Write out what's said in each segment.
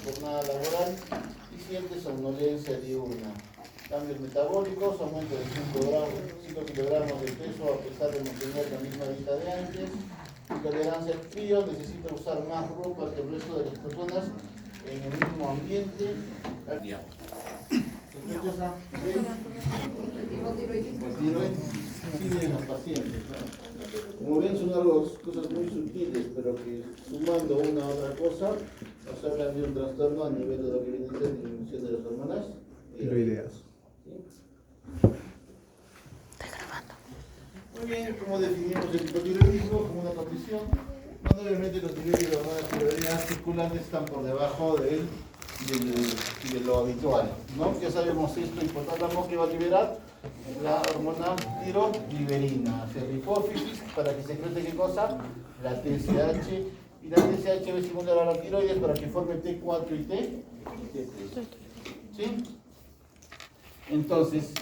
jornada laboral y siente somnolencia diurna. Cambios metabólicos, aumento de 5 kilogramos de peso a pesar de mantener la misma dieta de antes. Intolerancia al frío, necesita usar más ropa que el resto de las personas en el mismo ambiente. Sospechosa de hipotiroidismo. Sí, de los pacientes, ¿no? Como ven, son algo, cosas muy sutiles, pero que sumando una a otra cosa, nos hablan de un trastorno a nivel de lo que viene a ser disminución de las hormonas tiroideas. Muy bien, ¿cómo definimos el hipotiroidismo? Como una condición donde obviamente los niveles de hormonas tiroideas circulantes están por debajo de lo habitual, ¿no? Ya sabemos esto, hipotálamo que va a liberar la hormona tirogliberina hacia la hipófisis para que secrete ¿qué cosa? La TSH, y la TSH va a estimular a la tiroides para que forme T4 y T3. ¿Sí? Entonces,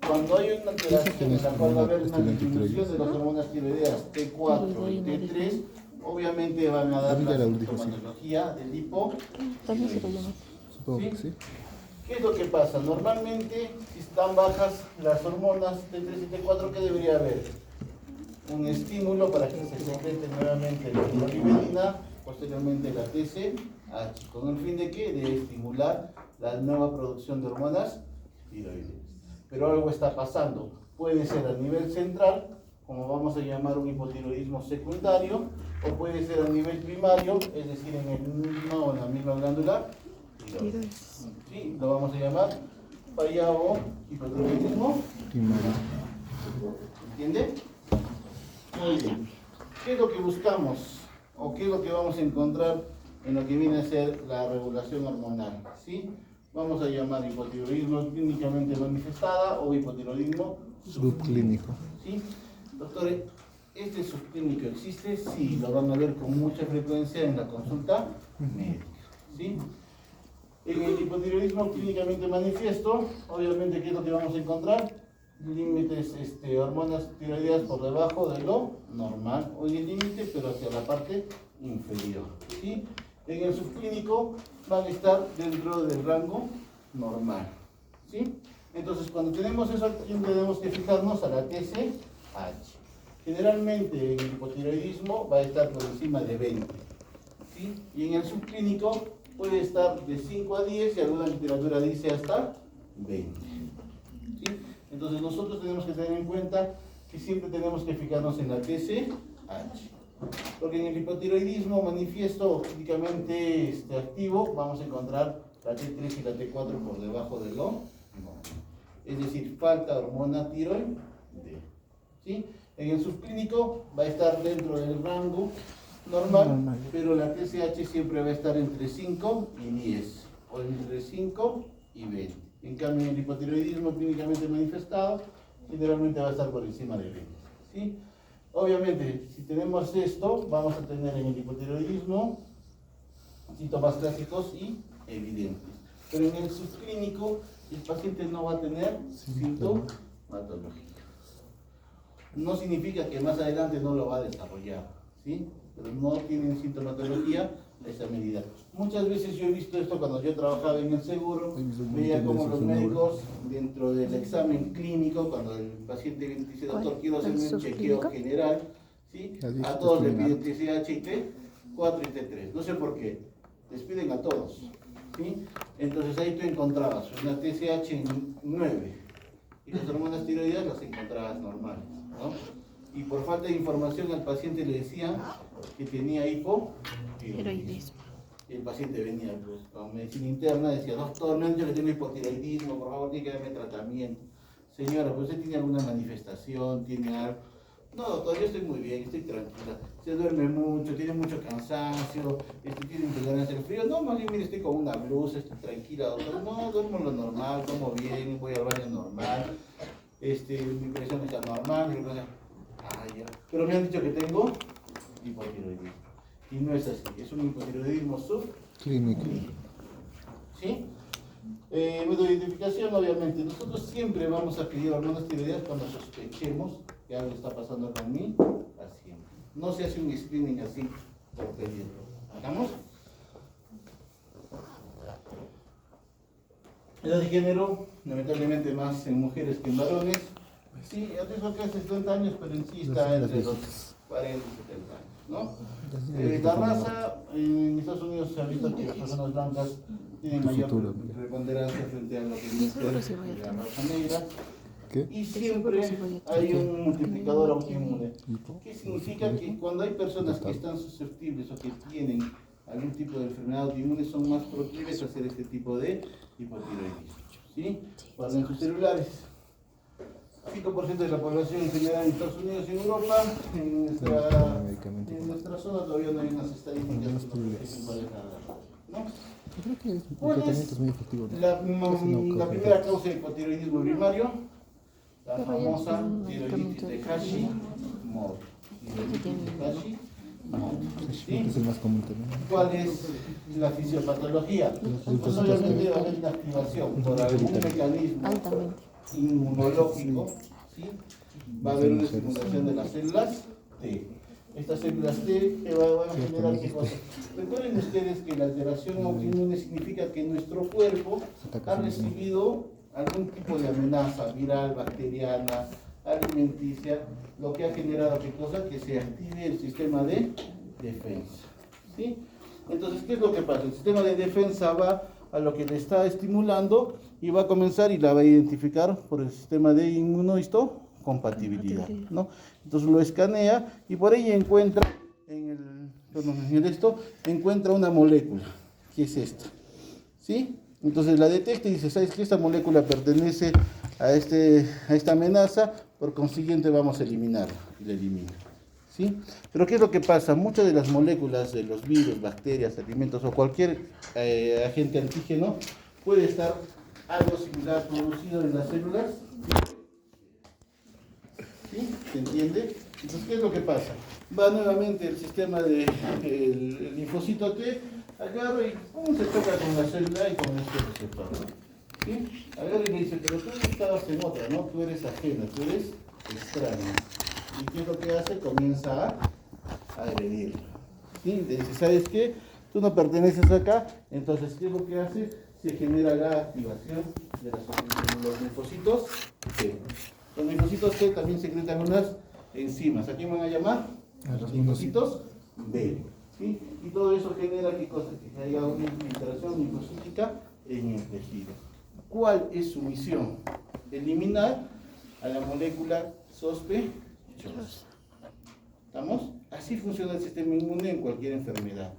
cuando hay una alteración en la cual va a haber una disminución de las hormonas tiroideas T4 y T3, obviamente van a dar la sintomatología del hipo. Supongo que sí. ¿Qué es lo que pasa? Normalmente, si están bajas las hormonas T3 y T4, ¿qué debería haber? Un estímulo para que se secrete nuevamente la tirogliberina, posteriormente la TSH, con el fin de ¿qué? De estimular la nueva producción de hormonas tiroides. Pero algo está pasando. Puede ser a nivel central, como vamos a llamar un hipotiroidismo secundario, o puede ser a nivel primario, es decir, en la misma glándula tiroides. ¿Sí? Lo vamos a llamar falla o hipotiroidismo Primario. ¿Entiende? Muy bien. ¿Qué es lo que buscamos? ¿O qué es lo que vamos a encontrar en lo que viene a ser la regulación hormonal? ¿Sí? Vamos a llamar hipotiroidismo clínicamente manifestada o hipotiroidismo Subclínico. ¿Sí? Doctores, ¿este subclínico existe? Sí, lo van a ver con mucha frecuencia en la consulta médica. ¿Sí? En el hipotiroidismo clínicamente manifiesto, obviamente, ¿qué es lo que vamos a encontrar? Límites, hormonas tiroideas por debajo de lo normal, o en el límite, pero hacia la parte inferior. ¿Sí? En el subclínico van a estar dentro del rango normal. ¿Sí? Entonces, cuando tenemos eso, tenemos que fijarnos a la TSH. Generalmente en el hipotiroidismo va a estar por encima de 20. ¿Sí? Y en el subclínico puede estar de 5 a 10 y alguna literatura dice hasta 20. ¿Sí? Entonces nosotros tenemos que tener en cuenta que siempre tenemos que fijarnos en la TSH. Porque en el hipotiroidismo manifiesto o clínicamente activo vamos a encontrar la T3 y la T4 por debajo de lo normal. Es decir, falta hormona tiroide. ¿Sí? En el subclínico va a estar dentro del rango normal, pero la TSH siempre va a estar entre 5 y 10, o entre 5 y 20. En cambio, en el hipotiroidismo clínicamente manifestado, generalmente va a estar por encima de 20. ¿Sí? Obviamente, si tenemos esto, vamos a tener en el hipotiroidismo síntomas clásicos y evidentes. Pero en el subclínico, el paciente no va a tener sintomatología. No significa que más adelante no lo va a desarrollar, ¿sí? Pero no tienen sintomatología a esa medida. Muchas veces yo he visto esto cuando yo trabajaba en el seguro, veía como los médicos dentro del examen clínico, cuando el paciente viene y dice, doctor, quiero hacer un chequeo general, ¿sí? A todos le piden TSH y T4 y T3, no sé por qué, les piden a todos, ¿sí? Entonces ahí tú encontrabas una TSH en 9 y las hormonas tiroideas las encontrabas normales, ¿no? Y por falta de información al paciente le decían que tenía hipotiroidismo. Y el paciente venía pues, con medicina interna, decía, doctor, me han dicho que tengo hipotiroidismo, por favor, tiene que darme tratamiento. Señora, pues usted tiene alguna manifestación, tiene algo. No, doctor, yo estoy muy bien, estoy tranquila. Se duerme mucho, tiene mucho cansancio, tiene intolerancia al frío. No, más bien, mire, estoy con una blusa, estoy tranquila, doctor. No, duermo lo normal, como bien, voy al baño normal. Mi presión está normal, mi presión... ya. Pero me han dicho que tengo hipotiroidismo. Y no es así, es un hipotiroidismo subclínico. ¿Sí? Método de identificación, obviamente, nosotros siempre vamos a pedir hormonas tiroideas cuando sospechemos que algo está pasando con mi paciente. No se hace un screening así por pedirlo. ¿Hagamos? Edad de género, lamentablemente más en mujeres que en varones. Sí, el riesgo que hace 70 años, pero en sí está entre los 40 y 70 años, ¿no? La raza, en Estados Unidos se ha visto que las personas blancas tienen mayor preponderancia frente a lo que es la raza negra. ¿Qué? Y siempre hay un multiplicador autoinmune. ¿Qué significa? Que cuando hay personas que están susceptibles o que tienen algún tipo de enfermedad autoinmune, son más proclives a hacer este tipo de hipotiroidismo. ¿Sí? Cuando en sus celulares, 5% de la población en general en Estados Unidos y en Europa, en nuestra zona todavía no hay unas estadísticas ¿no? Yo creo que el ¿Cuál tratamiento es es muy efectivo. la primera causa de hipotiroidismo primario? La famosa tiroiditis de Hashimoto. Tiroiditis de Hashimoto. ¿Sí? Es el más común también. ¿Cuál es la fisiopatología? Pues obviamente va a haber una activación por algún mecanismo inmunológico, ¿sí? Va a haber una estimulación de las células T. Estas células T que van a generar qué cosa. Recuerden ustedes que la alteración autoinmune significa que nuestro cuerpo ha recibido algún tipo de amenaza viral, bacteriana, alimenticia, lo que ha generado qué cosa, que se active el sistema de defensa. ¿Sí? Entonces, ¿qué es lo que pasa? El sistema de defensa va a lo que le está estimulando y va a comenzar y la va a identificar por el sistema de inmunohistocompatibilidad, ¿no? Entonces lo escanea y por ahí encuentra encuentra una molécula, que es esta, ¿sí? Entonces la detecta y dice, ¿sabes qué? Esta molécula pertenece a esta amenaza, por consiguiente vamos a eliminarla, y la elimina. ¿Sí? Pero ¿qué es lo que pasa? Muchas de las moléculas de los virus, bacterias, alimentos o cualquier agente antígeno puede estar algo similar producido en las células. ¿Sí? ¿Se entiende? Entonces, ¿qué es lo que pasa? Va nuevamente el sistema del linfocito T, agarra y ¡pum! Se toca con la célula y con este receptor. ¿Sí? Agarra y le dice, pero tú estabas en otra, ¿no? Tú eres ajena, tú eres extraña. ¿Y qué es lo que hace? Comienza a agredir. ¿Sí? Le dice, ¿sabes qué? Tú no perteneces acá, entonces, ¿qué es lo que hace? Se genera la activación de los linfocitos T. Los linfocitos T también secretan unas enzimas. ¿A quién van a llamar? A los linfocitos B. ¿Sí? Y todo eso genera ¿qué cosa? Que haya una infiltración linfocítica en el tejido. ¿Cuál es su misión? Eliminar a la molécula sospechosa. ¿Estamos? Así funciona el sistema inmune en cualquier enfermedad.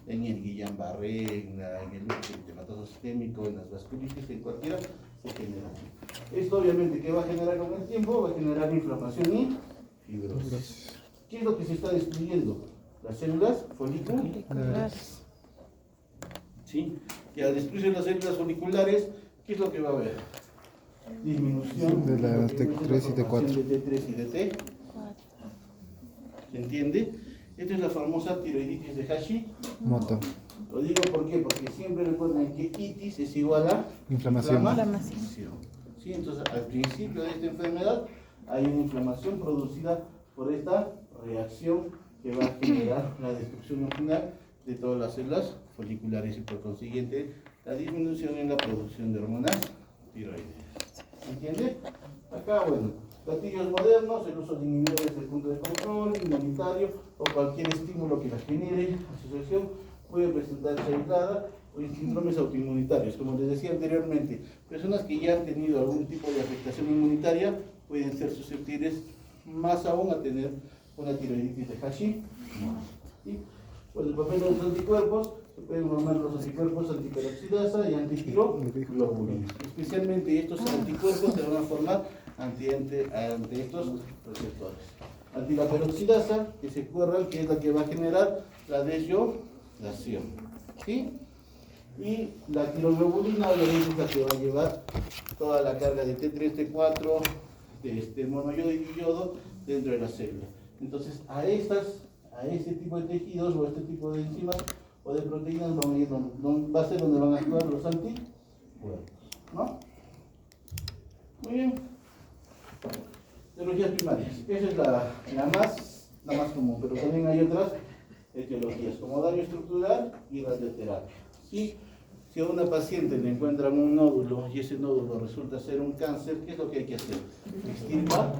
En el Guillain-Barré, en el eritematoso sistémico, en las vasculitis, en cualquiera se genera. Esto obviamente que va a generar con el tiempo, va a generar inflamación y fibrosis. ¿Qué es lo que se está destruyendo? Las células foliculares. ¿Sí? Que al destruirse las células foliculares, ¿qué es lo que va a haber? Disminución de la T3 y T4. De T3 y de T4. ¿Se entiende? Esta es la famosa tiroiditis de Hashimoto. Lo digo ¿por qué? Porque siempre recuerden que itis es igual a inflamación. ¿Sí? Entonces, al principio de esta enfermedad hay una inflamación producida por esta reacción que va a generar la destrucción final de todas las células foliculares y por consiguiente la disminución en la producción de hormonas tiroideas. ¿Entiende? Acá, bueno, platillos modernos, el uso de inhibidores del punto de control, inmunitario o cualquier estímulo que la genere, asociación, puede presentarse aislada o en síndromes autoinmunitarios. Como les decía anteriormente, personas que ya han tenido algún tipo de afectación inmunitaria pueden ser susceptibles más aún a tener una tiroiditis de Hashimoto. ¿Sí? Pues el papel de los anticuerpos, se pueden formar los anticuerpos antiperoxidasa y antitiroglobulina. Especialmente estos anticuerpos se van a formar ante estos receptores. Ante la peroxidasa, que se acuerdan que es la que va a generar la desyodación. ¿Sí? Y la tiroglobulina obviamente es la que va a llevar toda la carga de T3, T4, de monoyodo y diyodo dentro de la célula. Entonces, a ese tipo de tejidos o a este tipo de enzimas o de proteínas va a ser donde van a actuar los anticuerpos, ¿no? Muy bien. Etiologías primarias. Esa es la más común, pero también hay otras etiologías, como daño estructural y radioterapia. ¿Sí? Si a una paciente le encuentran un nódulo y ese nódulo resulta ser un cáncer, ¿qué es lo que hay que hacer? Extirpar.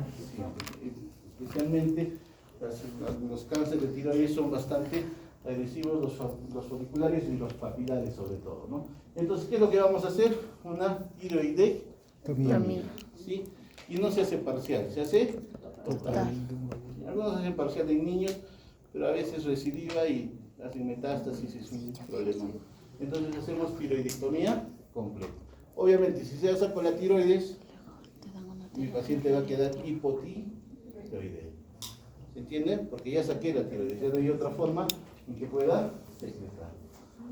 Especialmente los cánceres de tiroides son bastante agresivos, los folliculares y los papilares sobre todo, ¿no? Entonces, ¿qué es lo que vamos a hacer? Una tiroidectomía, ¿sí? Y no se hace parcial, se hace total. Algunos hacen parcial en niños, pero a veces recidiva y hacen metástasis, es un problema. Entonces hacemos tiroidectomía completa. Obviamente, si se hace con la tiroides, mi paciente va a quedar hipotiroideo. ¿Se entiende? Porque ya saqué la tiroides, ya no hay otra forma en que pueda secretar.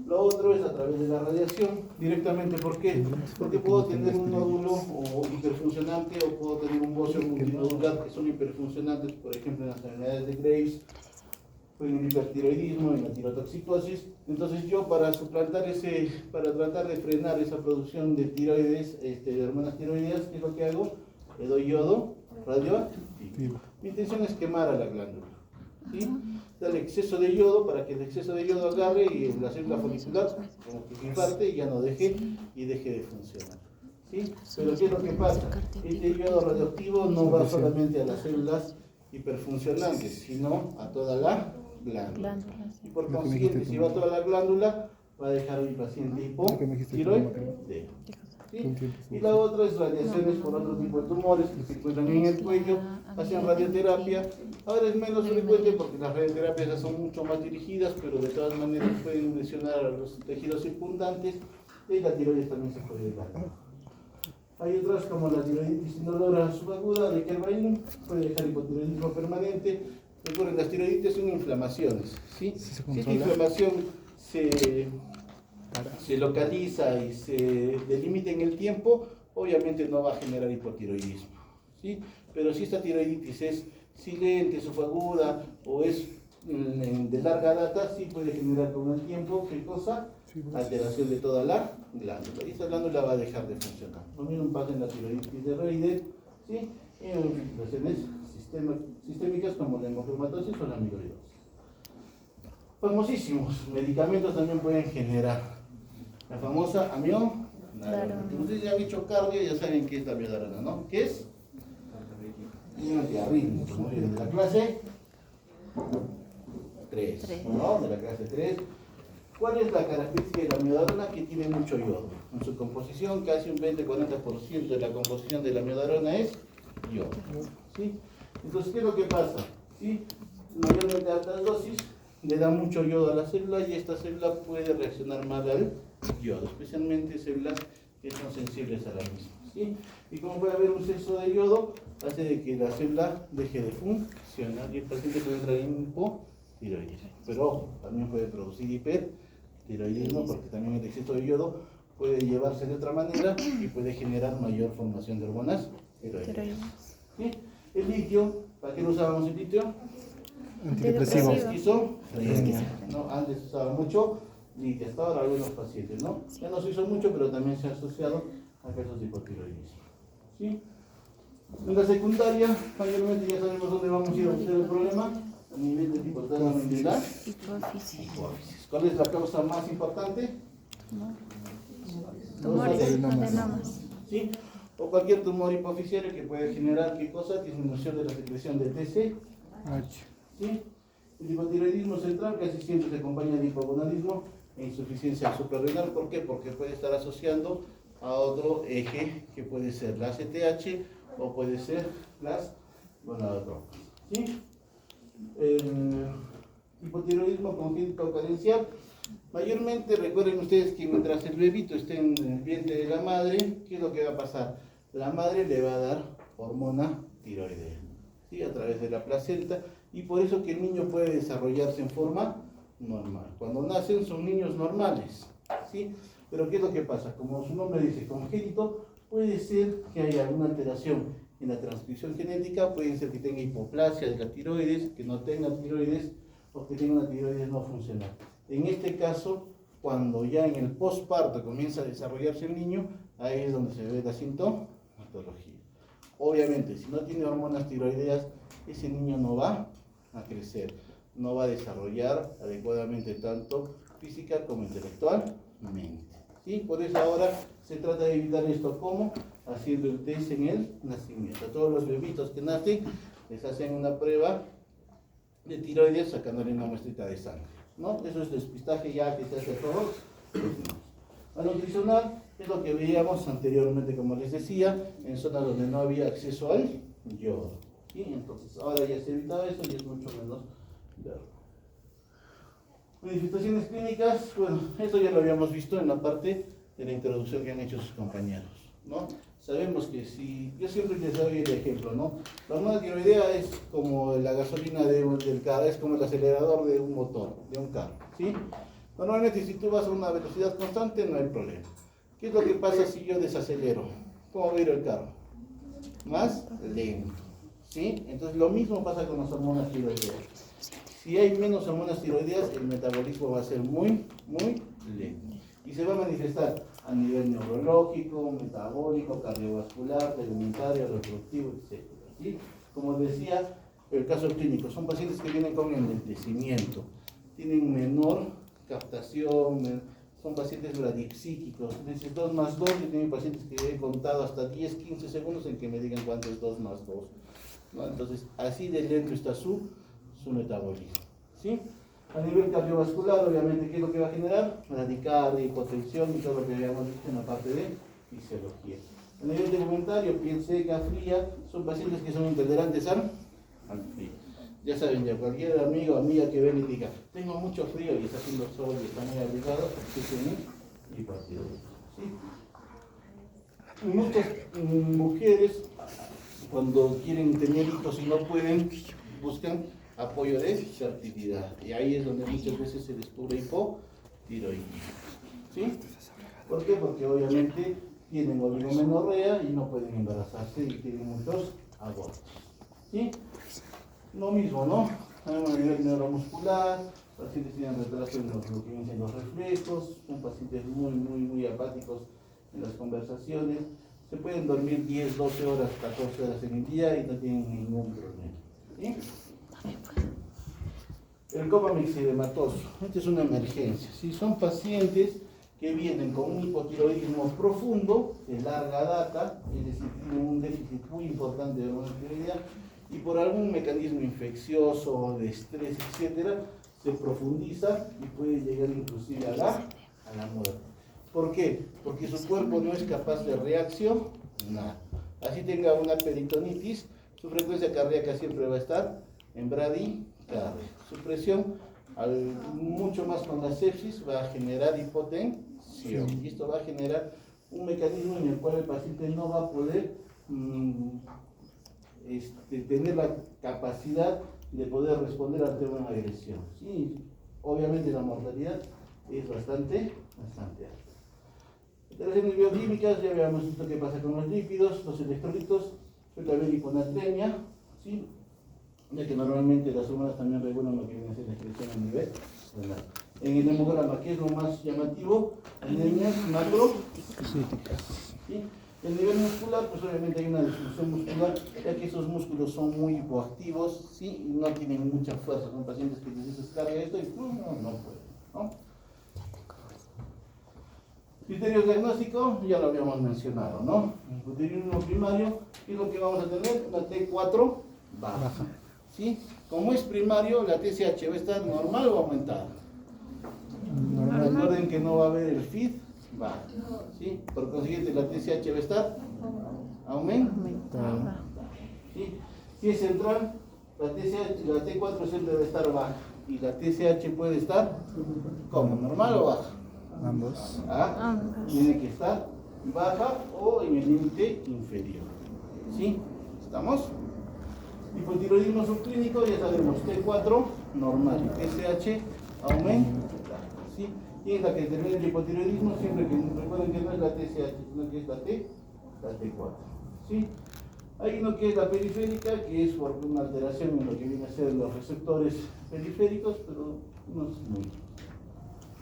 Lo otro es a través de la radiación, directamente. ¿Por qué? Porque puedo tener un nódulo hiperfuncionante o puedo tener un bócio multinodular que son hiperfuncionantes, por ejemplo en las enfermedades de Graves, en el hipertiroidismo, en la tirotoxicosis. Entonces yo para tratar de frenar esa producción de tiroides, de hormonas tiroideas, ¿qué es lo que hago? Le doy yodo radioactivo. Mi intención es quemar a la glándula, ¿sí? Darle exceso de yodo para que el exceso de yodo agarre y la célula folicular como que se infarte y ya no deje de funcionar, ¿sí? Pero ¿qué es lo que pasa? Este yodo radioactivo no va solamente a las células hiperfuncionantes, sino a toda la glándula. Y por consiguiente, si va a toda la glándula, va a dejar a mi paciente hipotiroideo. ¿Sí? Y la otra es radiaciones por otro tipo de tumores que se encuentran en el cuello, hacen radioterapia. Ahora es menos frecuente porque las radioterapias ya son mucho más dirigidas, pero de todas maneras pueden lesionar a los tejidos circundantes y la tiroides también se puede dañar. Hay otras como la tiroiditis indolora subaguda de Kerr-Breinum, puede dejar hipotiroidismo permanente. Recuerden, las tiroiditis son inflamaciones, ¿sí? Si esta inflamación se localiza y se delimita en el tiempo, obviamente no va a generar hipotiroidismo, ¿sí? Pero si esta tiroiditis es silente, subaguda o es de larga data, sí puede generar con el tiempo, ¿qué cosa? Alteración de toda la glándula. Y esta glándula va a dejar de funcionar. Lo mismo pasa en la tiroiditis de Reide, ¿sí? Y en infiltraciones sistémicas como la hemofeumatosis o la amiloidosis. Famosísimos medicamentos también pueden generar la famosa amiodarona. Ustedes ya han hecho cardio, ya saben qué es la amiodarona, ¿no? ¿Qué es? Un antiarrítmico, ¿no? De la clase 3, ¿no? De la clase 3. ¿Cuál es la característica de la amiodarona? Que tiene mucho yodo. En su composición, casi un 20-40% de la composición de la amiodarona es yodo, ¿sí? Entonces, ¿qué es lo que pasa? ¿Sí? Mayormente a altas dosis le da mucho yodo a la célula y esta célula puede reaccionar mal al yodo, especialmente células que son sensibles a la misma, ¿sí? Y como puede haber un exceso de yodo, hace de que la célula deje de funcionar y el paciente puede entrar en hipotiroidismo. Pero ojo, también puede producir hipertiroidismo porque también el exceso de yodo puede llevarse de otra manera y puede generar mayor formación de hormonas tiroideas, ¿sí? El litio, ¿para qué lo usábamos el litio? Antidepresivo. Esquizofrenia, ¿no? Antes se usaba mucho litio, hasta ahora algunos pacientes, ¿no? Ya no se usa mucho, pero también se ha asociado a casos de hipotiroidismo, ¿sí? En la secundaria, mayormente ya sabemos dónde vamos a ir a buscar el problema, a nivel de hipotálamo y de la hipófisis. ¿Cuál es la causa más importante? Tumores adenomas. ¿Sí? O cualquier tumor hipofisiario que puede generar, ¿qué cosa? Disminución de la secreción de TSH. ¿Sí? El hipotiroidismo central casi siempre se acompaña de hipogonadismo e insuficiencia suprarrenal. ¿Por qué? Porque puede estar asociando a otro eje que puede ser la ACTH o puede ser las gonadotropas. ¿Sí? El hipotiroidismo congénito carencial. Mayormente recuerden ustedes que mientras el bebito esté en el vientre de la madre, ¿qué es lo que va a pasar? La madre le va a dar hormona tiroidea, ¿sí? A través de la placenta, y por eso que el niño puede desarrollarse en forma normal. Cuando nacen son niños normales, ¿sí? Pero ¿qué es lo que pasa? Como su nombre dice, congénito, puede ser que haya alguna alteración en la transcripción genética, puede ser que tenga hipoplasia de la tiroides, que no tenga tiroides o que tenga una tiroides no funcional. En este caso, cuando ya en el posparto comienza a desarrollarse el niño, ahí es donde se ve la sintomatología. Obviamente, si no tiene hormonas tiroideas, ese niño no va a crecer, no va a desarrollar adecuadamente tanto física como intelectualmente, ¿sí? Por eso ahora se trata de evitar esto, ¿cómo? Haciendo el test en el nacimiento. A todos los bebitos que nacen les hacen una prueba de tiroides sacándole una muestrita de sangre, ¿no? Eso es despistaje ya que se hace a todos los niños. La nutricional es lo que veíamos anteriormente, como les decía, en zonas donde no había acceso al yodo, ¿sí? Entonces ahora ya se evita eso y es mucho menos grave. Manifestaciones clínicas, bueno, esto ya lo habíamos visto en la parte de la introducción que han hecho sus compañeros, ¿no? Sabemos que si, yo siempre les doy el ejemplo, ¿no? La hormona tiroidea es como la gasolina del carro, es como el acelerador de un motor, de un carro, ¿sí? Normalmente si tú vas a una velocidad constante no hay problema. ¿Qué es lo que pasa si yo desacelero? ¿Cómo va a ir el carro? Más lento, ¿sí? Entonces lo mismo pasa con las hormonas tiroideas. Si hay menos hormonas tiroideas, el metabolismo va a ser muy lento. Y se va a manifestar a nivel neurológico, metabólico, cardiovascular, alimentario, reproductivo, etc. ¿Sí? Como decía, el caso clínico, son pacientes que vienen con enlentecimiento, tienen menor captación, son pacientes bradipsíquicos. Dices 2 más 2, yo tengo pacientes que he contado hasta 10, 15 segundos en que me digan cuánto es 2 más 2. ¿No? Entonces, así de lento está su metabolismo, ¿sí? A nivel cardiovascular, obviamente, ¿qué es lo que va a generar? Bradicardia, hipotensión y todo lo que habíamos visto en la parte de fisiología. A nivel tegumentario, piel seca, fría, son pacientes que son intolerantes al frío. Ya saben, ya cualquier amigo o amiga que ven y diga, tengo mucho frío y está haciendo sol y está muy abrigado, porque tiene hipotiroidismo, ¿sí? Muchas mujeres, cuando quieren tener hijos y no pueden, buscan apoyo de fertilidad. Y ahí es donde muchas veces se descubre hipotiroidismo, ¿sí? ¿Por qué? Porque obviamente tienen oligomenorrea y no pueden embarazarse y tienen muchos abortos, ¿sí? Lo mismo, ¿no? A nivel neuromuscular, pacientes tienen retraso en lo que vienen siendo los reflejos, son pacientes muy apáticos en las conversaciones, se pueden dormir 10, 12 horas, 14 horas en el día y no tienen ningún problema, ¿sí? El coma mixedematoso, esta es una emergencia, ¿sí? Son pacientes que vienen con un hipotiroidismo profundo, de larga data, es decir, tienen un déficit muy importante de hormona tiroidea, y por algún mecanismo infeccioso, de estrés, etcétera, se profundiza y puede llegar inclusive a la muerte. ¿Por qué? Porque su cuerpo no es capaz de reaccionar. Así tenga una peritonitis, su frecuencia cardíaca siempre va a estar en bradicardia. Su presión, mucho más con la sepsis, va a generar hipotensión. Y esto va a generar un mecanismo en el cual el paciente no va a poder tener la capacidad de poder responder ante una agresión. Sí, obviamente la mortalidad es bastante alta. Alteraciones bioquímicas, ya habíamos visto qué pasa con los lípidos, los electrolitos, suele haber hiponatremia, ¿sí? Ya que normalmente las hormonas también regulan lo que viene a ser la excreción a nivel renal. En el hemograma, ¿qué es lo más llamativo? Anemias macrocíticas, ¿sí? El nivel muscular, pues obviamente hay una disfunción muscular, ya que esos músculos son muy hipoactivos, ¿sí? Y no tienen mucha fuerza. Son pacientes que les descarga esto y no pueden, ¿no? Criterios diagnósticos, ya lo habíamos mencionado, ¿no? En hipotiroidismo primario, ¿qué es lo que vamos a tener? La T4 baja, ¿sí? Como es primario, la TSH va a estar normal o aumentada. Recuerden que no va a haber el feed baja, ¿sí? Por consiguiente, la TSH va a estar aumentada, ¿sí? Si es central, la T4 siempre debe estar baja y la TSH puede estar como normal o baja. Ambos. Tiene que estar baja o en el límite inferior, ¿sí? ¿Estamos? Hipotiroidismo subclínico, ya sabemos, T4 normal, TSH aumenta, ¿sí? Y es la que determina el hipotiroidismo, siempre que recuerden que no es la TSH, sino que es la T4, ¿sí? Hay uno que es la periférica, que es por una alteración en lo que viene a ser los receptores periféricos, pero no es muy.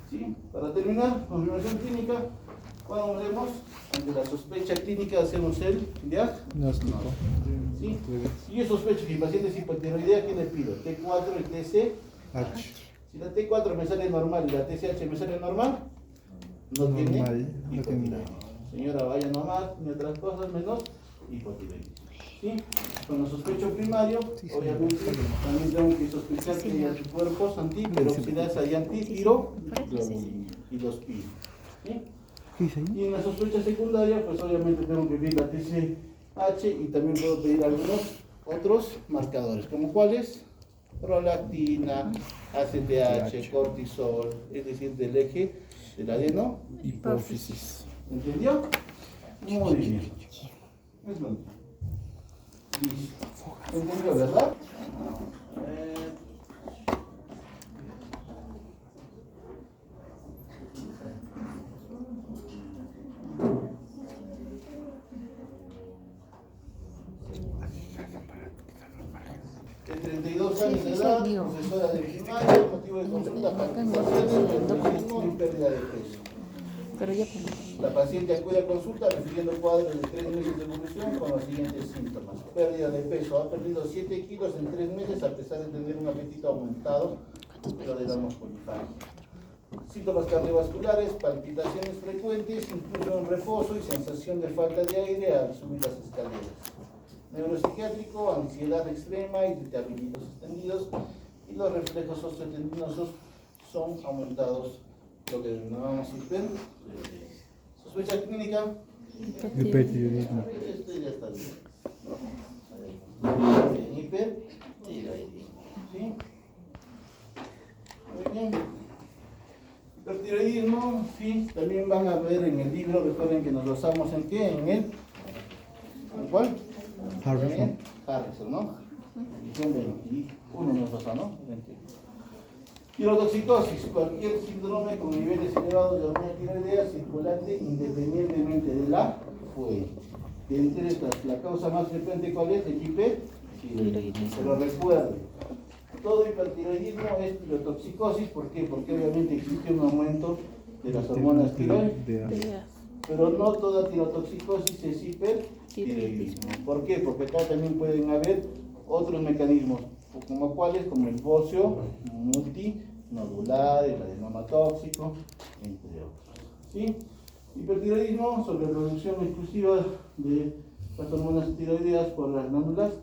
¿Sí? Para terminar, confirmación clínica, cuando vemos, ante la sospecha clínica hacemos el diagnóstico. ¿Sí? Si yo sospecho que mi paciente es hipotiroidea, ¿qué le pido? T4 y TSH. Si la T4 me sale normal y la TSH me sale normal, no tiene Normal, no tiene hipotiroidismo. nada. Señora, vaya nomás, ni otras cosas menos hipotiroidismo. ¿Sí? Cuando sospecho primario, obviamente también tengo que sospechar que hay anticuerpos antiperoxidasa y antitiroglobulina y los PI. ¿Sí? ¿Qué dice ahí? Y en la sospecha secundaria, pues obviamente tengo que pedir la TSH y también puedo pedir algunos otros marcadores, como cuáles: prolactina, ACTH, cortisol, es decir, del eje del adeno. Hipófisis. ¿Entendió? Muy bien. Es lo mismo. Listo. ¿Entendió, verdad? De 32 años de edad, profesora de primaria, motivo de consulta, palpitaciones, nerviosismo y pérdida de peso. Pero ya La paciente acude a consulta refiriendo cuadros de 3 meses de evolución con los siguientes síntomas: pérdida de peso, ha perdido 7 kilos en 3 meses a pesar de tener un apetito aumentado, pero digamos polifágico. Síntomas cardiovasculares, palpitaciones frecuentes, incluso en reposo y sensación de falta de aire al subir las escaleras. Neuropsiquiátrico, ansiedad extrema, irritabilidad extendidos y los reflejos osteotendinosos son aumentados, lo que denominamos hipertiroidismo. Sospecha clínica, Hipertiroidismo. este ya está bien. Hipertiroidismo. ¿Sí? Muy bien. Hipertiroidismo, sí, también van a ver en el libro, recuerden que nos basamos en qué, ¿en cuál? Harrison. Harrison, ¿no? Edición 21 nos basa, ¿no? 21. Tirotoxicosis, cualquier síndrome con niveles elevados de hormona tiroidea circulante independientemente de la fuente. De entre estas, la causa más frecuente, ¿cuál es? El hipertiroidismo. Pero recuerden, todo hipertiroidismo es tirotoxicosis. ¿Por qué? Porque obviamente existe un aumento de las hormonas tiroideas. Pero no toda tirotoxicosis es hipertiroidismo. ¿Por qué? Porque acá también pueden haber otros mecanismos, como cuáles, como el bocio multinodular, el adenoma tóxico, entre otros. ¿Sí? Hipertiroidismo, sobreproducción exclusiva de las hormonas tiroideas por las glándulas,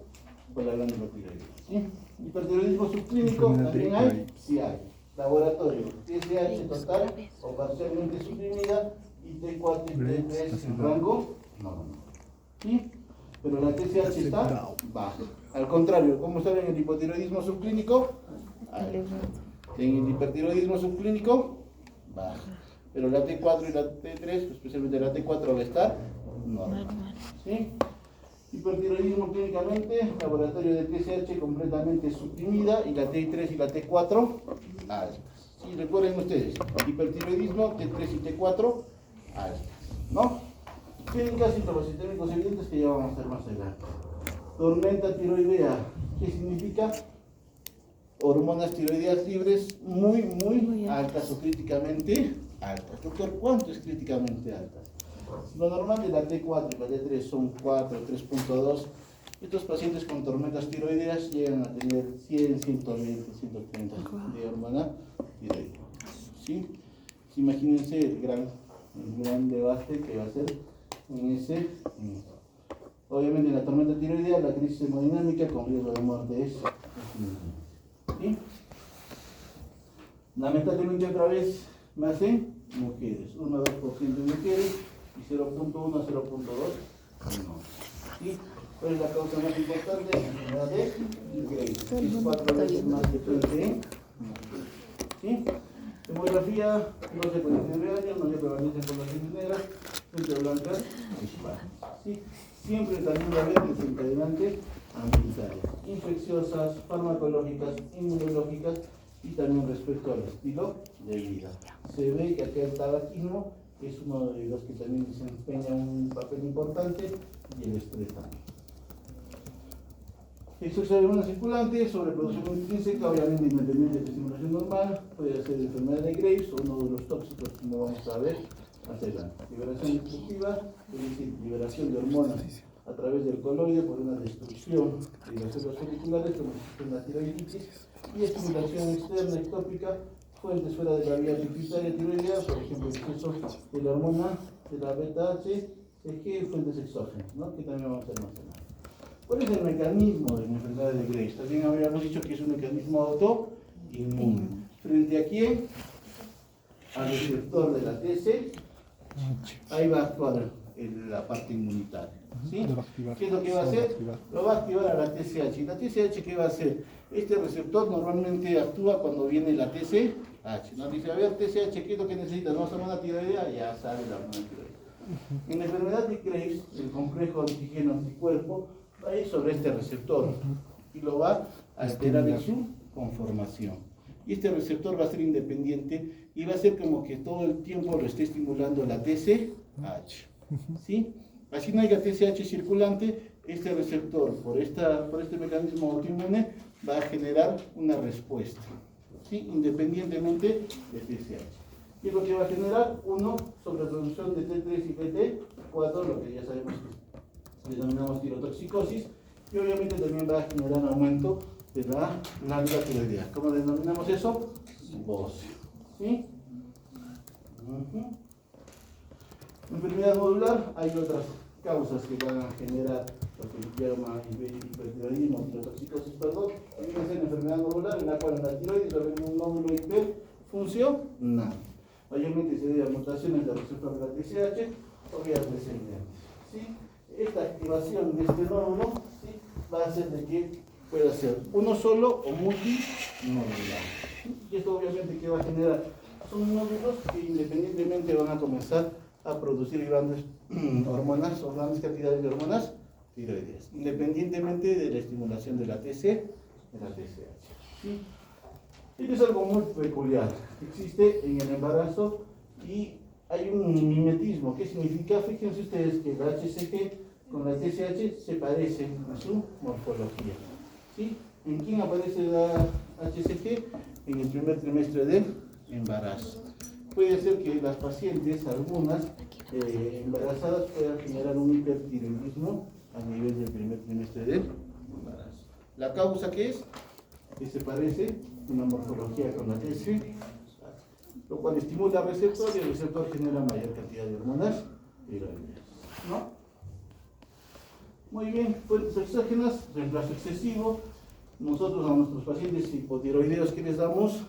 por la glándula tiroidea. ¿Sí? Hipertiroidismo subclínico, también hay, sí hay. Laboratorio, TSH total o parcialmente suprimida y T4 y T3 en rango normal. ¿Sí? Pero la TSH está baja. Al contrario, ¿cómo saben el hipotiroidismo subclínico? En el hipertiroidismo subclínico, baja. Pero la T4 y la T3, especialmente la T4, va a estar normal. ¿Sí? Hipertiroidismo clínicamente, laboratorio de TSH completamente suprimida y la T3 y la T4 altas. ¿Sí? Recuerden ustedes, hipertiroidismo, T3 y T4 altas. ¿No? Clínicas, síntomas sistémicos evidentes que ya vamos a hacer más adelante. Tormenta tiroidea, ¿qué significa? Hormonas tiroideas libres muy altas o críticamente altas. Doctor, ¿cuánto es críticamente altas? Lo normal de la T4 y la T3 son 4, 3.2. Estos pacientes con tormentas tiroideas llegan a tener 100, 120, 130 de hormona tiroidea. ¿Sí? Imagínense el gran debate que va a ser en ese. Obviamente en la tormenta tiroidea la crisis hemodinámica con riesgo de muerte es. ¿Sí? Lamentablemente otra vez más en mujeres, 1 a 2% de mujeres y 0.1 a 0.2 en hombres. ¿Sí? ¿Cuál es la causa más importante? La enfermedad de Graves. Es 4 veces más frecuente en mujeres. ¿Sí? Demografía, 12 a 49 años, mayor prevalencia en poblaciones negras, frente blancas, hispanas. ¿Sí? Siempre también va a haber desencadenantes ambientales, infecciosas, farmacológicas, inmunológicas y también respecto al estilo de vida. Se ve que acá el tabaquismo es uno de los que también desempeña un papel importante y el estrés también. Exceso de hormonas circulantes, sobreproducción intrínseca, obviamente independiente de estimulación normal, puede ser enfermedad de Graves o uno de los tóxicos que no vamos a ver más adelante. Liberación destructiva, es decir, liberación de hormonas a través del coloide por una destrucción de las células folliculares como la tiroiditis y estimulación externa ectópica fuentes fuera de la vía pituitaria tiroidea, por ejemplo, el exceso de la hormona de la beta-HCG, fuentes exógenas, ¿no? Que también vamos a almacenar. ¿Cuál es el mecanismo de la enfermedad de Graves? También habíamos dicho que es un mecanismo autoinmune. ¿Frente a quién? Al receptor de la TC. Ahí va a actuar la parte inmunitaria. ¿Sí? ¿Qué es lo que va a hacer? Lo va a activar a la TSH. ¿Y la TSH qué va a hacer? Este receptor normalmente actúa cuando viene la TSH. Nos dice, a ver, TSH, ¿qué es lo que necesita? ¿No hormona tiroidea? Ya sale la hormona tiroidea. En la enfermedad de Graves, el complejo antígeno-anticuerpo va a ir sobre este receptor y lo va a alterar en su conformación. Y este receptor va a ser independiente y va a ser como que todo el tiempo lo esté estimulando la TSH. ¿Sí? Así no haya TSH circulante, este receptor, por este mecanismo autoinmune, va a generar una respuesta, ¿sí? Independientemente de TSH. ¿Qué es lo que va a generar? 1 sobre reducción de T3 y PT4, lo que ya sabemos que denominamos tirotoxicosis, y obviamente también va a generar aumento de la glándula tiroidea. ¿Cómo denominamos eso? Bóceo. ¿Sí? Enfermedad nodular, hay otras causas que van a generar lo que llama hipertiroidismo, tirotoxicosis, perdón. También es una enfermedad nodular en la cual la tiroides va a venir un nódulo hiperfuncional. Mayormente se debe a mutaciones del receptor de la TSH o vías descendentes. ¿Sí? Esta activación de este nódulo, ¿sí?, va a hacer de que pueda ser uno solo o multinodular. Y esto obviamente que va a generar son nódulos que independientemente van a comenzar a producir grandes hormonas o grandes cantidades de hormonas tiroideas, independientemente de la estimulación de la TC, de la TSH. ¿Sí? Esto es algo muy peculiar, existe en el embarazo y hay un mimetismo. ¿Qué significa? Fíjense ustedes que la HCG con la TSH se parecen a su morfología. ¿Sí? ¿En quién aparece la HCG? En el primer trimestre del embarazo. Puede ser que las pacientes, algunas embarazadas, puedan generar un hipertiroidismo a nivel del primer trimestre del embarazo. ¿La causa qué es? Que se parece una morfología con la TSH, lo cual estimula al receptor y el receptor genera mayor cantidad de hormonas tiroideas, ¿no? Muy bien, fuentes exógenas, reemplazo excesivo. Nosotros a nuestros pacientes hipotiroideos, ¿qué les damos?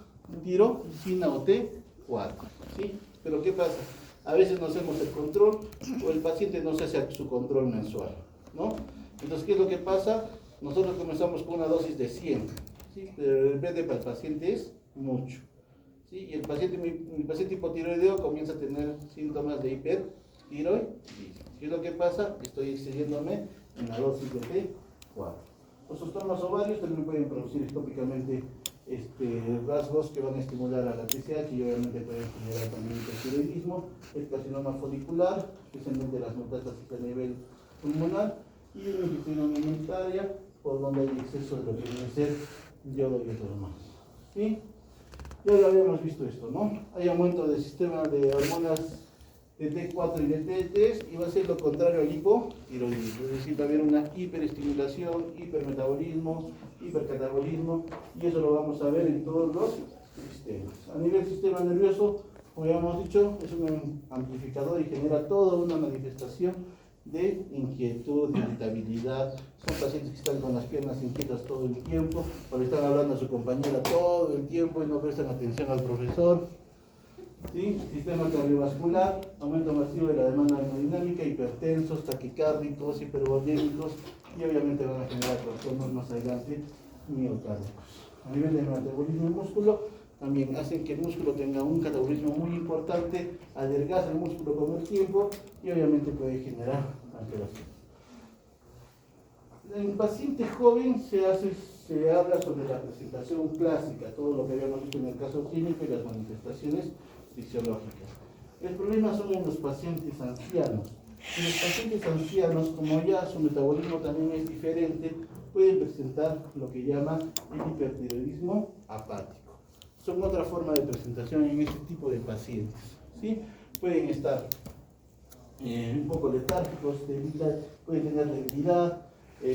Tirosina o T4, ¿sí? Pero ¿qué pasa? A veces no hacemos el control o el paciente no se hace su control mensual, ¿no? Entonces, ¿qué es lo que pasa? Nosotros comenzamos con una dosis de 100, ¿sí? Pero de repente para el paciente es mucho, ¿sí? Y el paciente, mi paciente hipotiroideo comienza a tener síntomas de hipertiroidismo. ¿Qué es lo que pasa? Estoy excediéndome en la dosis de T4. Los trastornos ovarios también pueden producir ectópicamente rasgos que van a estimular a la TSH y obviamente pueden generar también hipertiroidismo, el carcinoma folicular, especialmente las metástasis a nivel pulmonar, y una infección alimentaria por donde hay exceso de lo que debe ser yodo y otros más. ¿Sí? Ya lo habíamos visto esto, ¿no? Hay aumento del sistema de hormonas de T4 y de T3 y va a ser lo contrario al hipotiroidismo, es decir, va a haber una hiperestimulación, hipermetabolismo, hipercatabolismo, y eso lo vamos a ver en todos los sistemas. A nivel sistema nervioso, como ya hemos dicho, es un amplificador y genera toda una manifestación de inquietud, de irritabilidad. Son pacientes que están con las piernas inquietas todo el tiempo, o le están hablando a su compañera todo el tiempo y no prestan atención al profesor. ¿Sí? Sistema cardiovascular, aumento masivo de la demanda hemodinámica, hipertensos, taquicárdicos, hipervolémicos y obviamente van a generar trastornos más adelante miocárdicos. A nivel de metabolismo del músculo, también hacen que el músculo tenga un catabolismo muy importante, adelgaza el músculo con el tiempo y obviamente puede generar alteración. En paciente joven se habla sobre la presentación clásica, todo lo que habíamos visto en el caso clínico y las manifestaciones fisiológicas. El problema son en los pacientes ancianos. En los pacientes ancianos, como ya su metabolismo también es diferente, pueden presentar lo que llama el hipertiroidismo apático. Son otra forma de presentación en este tipo de pacientes, ¿sí? Pueden estar un poco letárgicos, pueden tener debilidad,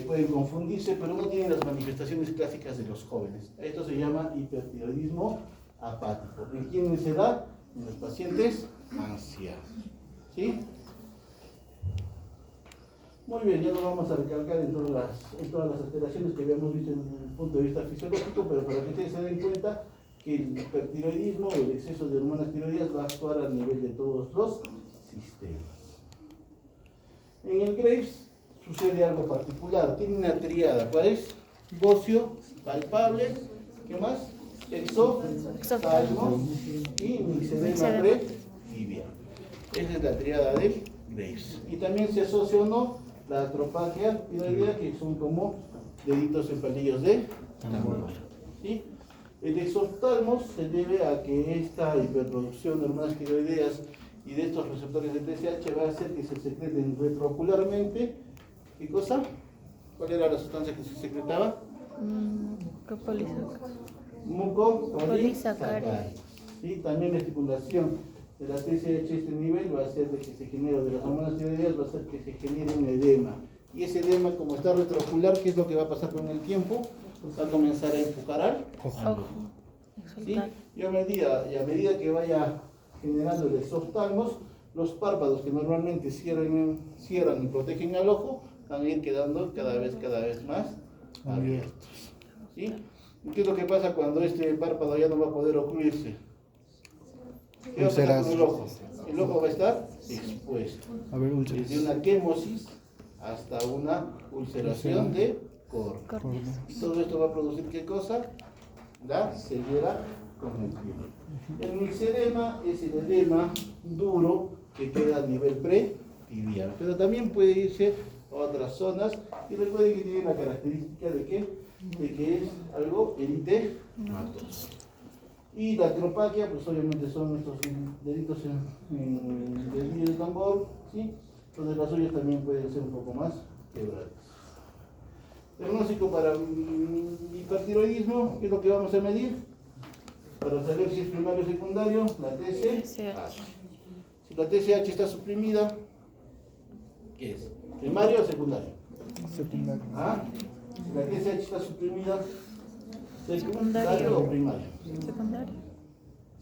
pueden confundirse, pero no tienen las manifestaciones clásicas de los jóvenes. Esto se llama hipertiroidismo apático. ¿En quiénes se da? En los pacientes ancianos. ¿Sí? Muy bien, ya no vamos a recalcar en todas las alteraciones que habíamos visto desde el punto de vista fisiológico, pero para que ustedes se den cuenta que el hipertiroidismo o el exceso de hormonas tiroideas va a actuar a nivel de todos los sistemas. En el Graves sucede algo particular, tiene una triada, ¿cuál es? Bocio, palpable, ¿qué más? Exoftalmos y mixedema pretibial. Esa es la triada de Graves. Y también se asocia o no la atropagia tiroidea, que son como deditos en palillos de tambor. ¿Sí? El exoftalmos se debe a que esta hiperproducción de hormonas tiroideas y de estos receptores de TSH va a hacer que se secreten retrocularmente. ¿Qué cosa? ¿Cuál era la sustancia que se secretaba? Mucopolisacáridos. ¿Sí? También la estimulación de la TSH a este nivel va a hacer de que se genere, de las hormonas tiroideas va a hacer que se genere un edema. Y ese edema, como está retrocular, ¿qué es lo que va a pasar con el tiempo? Va a comenzar a empujar al ojo. ¿Sí? Y a medida que vaya generando el exoftalmos, los párpados que normalmente cierran y protegen al ojo van a ir quedando cada vez más abiertos. ¿Sí? ¿Y qué es lo que pasa cuando este párpado ya no va a poder ocluirse? ¿Qué va a pasar con el ojo? El ojo va a estar expuesto. Desde una quemosis hasta una ulceración de córnea. Todo esto va a producir ¿qué cosa? La ceguera cognitiva. El mixedema es el edema duro que queda a nivel pretibial, pero también puede irse a otras zonas y recuerden que tiene la característica de que es algo eritematoso. Y la atropagia, pues obviamente son estos deditos en el dedillo del tambor, ¿sí? Entonces las ollas también pueden ser un poco más quebradas. Diagnóstico para hipertiroidismo, ¿qué es lo que vamos a medir? Para saber si es primario o secundario, la TSH. Si la TSH está suprimida, ¿qué es? ¿Primario o secundario? Secundario. ¿Ah? Si la TSH está suprimida, ¿secundario o primario? Secundario.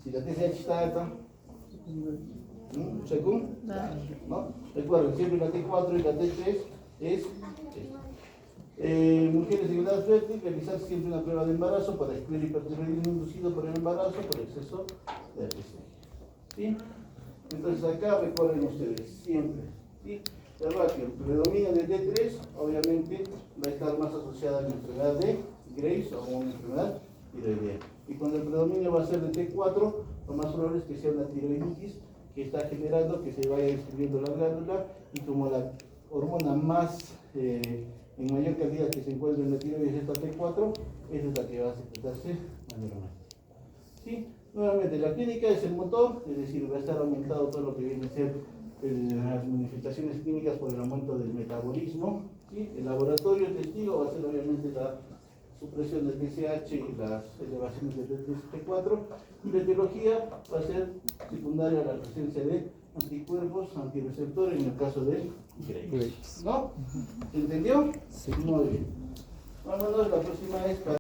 Si la TSH está alta, ¿secundario? ¿No? Recuerden, siempre la T4 y la T3 es mujeres en edad fértil, realizar siempre una prueba de embarazo para excluir hipertiroidismo inducido por el embarazo por exceso de ATC. ¿Sí? Entonces acá recuerden ustedes, siempre, ¿sí? La ratio predomina de T3, obviamente va a estar más asociada a la enfermedad de Graves o a una enfermedad tiroidea. Y cuando el predominio va a ser de T4, lo más probable es que sea una tiroiditis que está generando que se vaya distribuyendo la glándula, y como la hormona más en mayor cantidad que se encuentra en la tiroides es esta T4, esa es la que va a secretarse mayormente. ¿Sí? Nuevamente, la clínica es el motor, es decir, va a estar aumentado todo lo que viene a ser las manifestaciones clínicas por el aumento del metabolismo. ¿Sí? El laboratorio testigo va a ser obviamente la supresión del TSH y las elevaciones del T4, y la etiología va a ser secundaria a la presencia de anticuerpos, antirreceptores en el caso de Graves. ¿No? ¿Se entendió? Sí. Muy bien. Vámonos, la próxima es para